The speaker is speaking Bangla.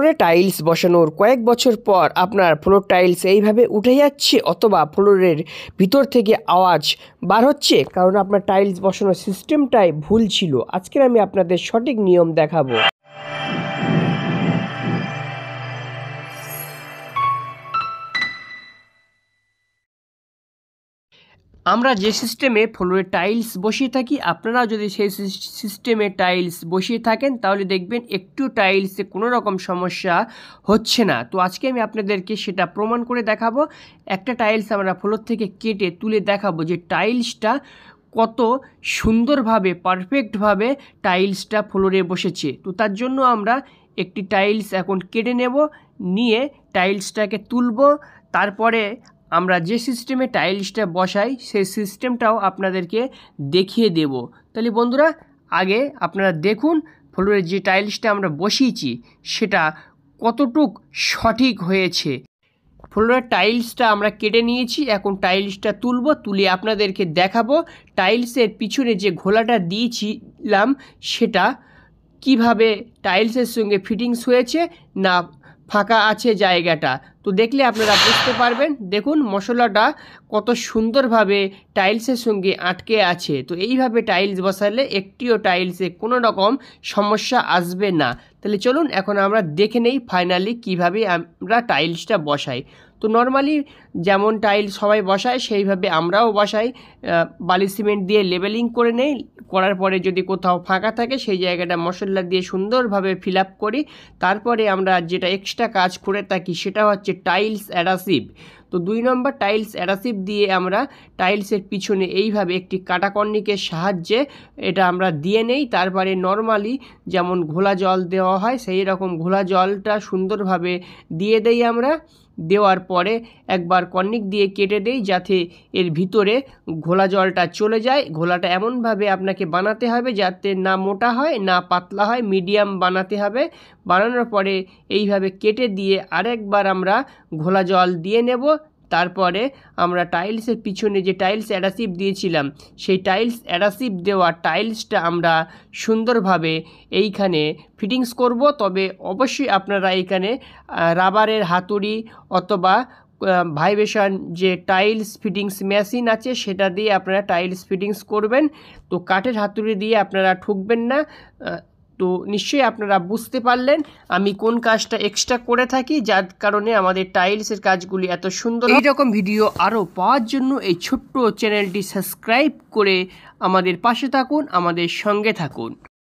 ফ্লোরে টাইলস বসানোর কয়েক বছর পর আপনার ফ্লোর টাইলস এইভাবে উঠে যাচ্ছে অথবা ফ্লোরের ভিতর থেকে আওয়াজ বার হচ্ছে, কারণ আপনার টাইলস বসানোর সিস্টেমটাই ভুল ছিল। আজকে আমি আপনাদের সঠিক নিয়ম দেখাবো। আমরা যে সিস্টেমে ফ্লোরে টাইলস বসিয়ে থাকি, আপনারা যদি সেই সিস্টেমে টাইলস বসিয়ে থাকেন তাহলে দেখবেন একটু টাইলসে কোনো রকম সমস্যা হচ্ছে না। তো আজকে আমি আপনাদেরকে সেটা প্রমাণ করে দেখাবো। একটা টাইলস আমরা ফ্লোর থেকে কেটে তুলে দেখাবো যে টাইলসটা কত সুন্দরভাবে পারফেক্টভাবে টাইলসটা ফ্লোরে বসেছে। তো তার জন্য আমরা একটি টাইলস এখন কেটে নেব, নিয়ে টাইলসটাকে তুলব, তারপরে আমরা যে সিস্টেমে টাইলসটা বসাই সেই সিস্টেমটাও আপনাদেরকে দেখিয়ে দেব। তাহলে বন্ধুরা, আগে আপনারা দেখুন ফ্লোরে যে টাইলসটা আমরা বসিয়েছি সেটা কতটুক সঠিক হয়েছে। ফ্লোরের টাইলসটা আমরা কেটে নিয়েছি, এখন টাইলসটা তুলব, তুলে আপনাদেরকে দেখাবো টাইলসের পিছনে যে ঘোলাটা দিয়েছিলাম সেটা কিভাবে টাইলসের সঙ্গে ফিটিংস হয়েছে না ফাঁকা আছে জায়গাটা। তো দেখলে আপনারা বুঝতে পারবেন। দেখুন মশলাটা কত সুন্দরভাবে টাইলসের সঙ্গে আটকে আছে। তো এইভাবে টাইলস বসালে একটিও টাইলসে কোনো রকম সমস্যা আসবে না। তাহলে চলুন এখন আমরা দেখে নেই ফাইনালি কিভাবে আমরা টাইলসটা বসাই। তো নর্মালি যেমন টাইলস সবাই বসায় সেইভাবে আমরাও বসাই। বালি সিমেন্ট দিয়ে লেবেলিং করে নেই, করার পরে যদি কোথাও ফাঁকা থাকে সেই জায়গাটা মশলা দিয়ে সুন্দরভাবে ফিল আপ করি। তারপরে আমরা যেটা এক্সট্রা কাজ করে থাকি সেটা হচ্ছে টাইলস অ্যাডাসিভ। তো 2 নম্বর টাইলস অ্যাডাসিভ দিয়ে আমরা টাইলসের পিছনে এইভাবে একটি কাটাকর্নিকের সাহায্যে এটা আমরা দিয়ে নেই। তারপরে নর্মালি যেমন ঘোলা জল দেওয়া হয় সেই রকম ঘোলা জলটা সুন্দরভাবে দিয়ে দেই আমরা। দেওয়ার পরে একবার কর্নিক দিয়ে কেটে দেই যাতে এর ভিতরে ঘোলা জলটা চলে যায়। ঘোলাটা এমনভাবে আপনাকে বানাতে হবে যাতে না মোটা হয় না পাতলা হয়, মিডিয়াম বানাতে হবে। বানানোর পরে এইভাবে কেটে দিয়ে আরেকবার আমরা ঘোলা জল দিয়ে নেব। তারপরে আমরা টাইলসের পিছনে যে টাইলস অ্যাডাসিভ দিয়েছিলাম সেই টাইলস অ্যাডাসিভ দেওয়া টাইলসটা আমরা সুন্দরভাবে এইখানে ফিটিংস করব। তবে অবশ্যই আপনারা এইখানে রাবারের হাতুড়ি অথবা ভাইব্রেশন যে টাইলস ফিটিংস মেশিন আছে সেটা দিয়ে আপনারা টাইলস ফিটিংস করবেন। তো কাঠের হাতুড়ি দিয়ে আপনারা ঠুকবেন না। তো নিশ্চয়ই আপনারা বুঝতে পারলেন আমি কোন কাজটা এক্সট্রা করে থাকি, যার কারণে আমাদের টাইলসের কাজগুলি এত সুন্দর। এই রকম ভিডিও আরও পাওয়ার জন্য এই ছোট্ট চ্যানেলটি সাবস্ক্রাইব করে আমাদের পাশে থাকুন, আমাদের সঙ্গে থাকুন।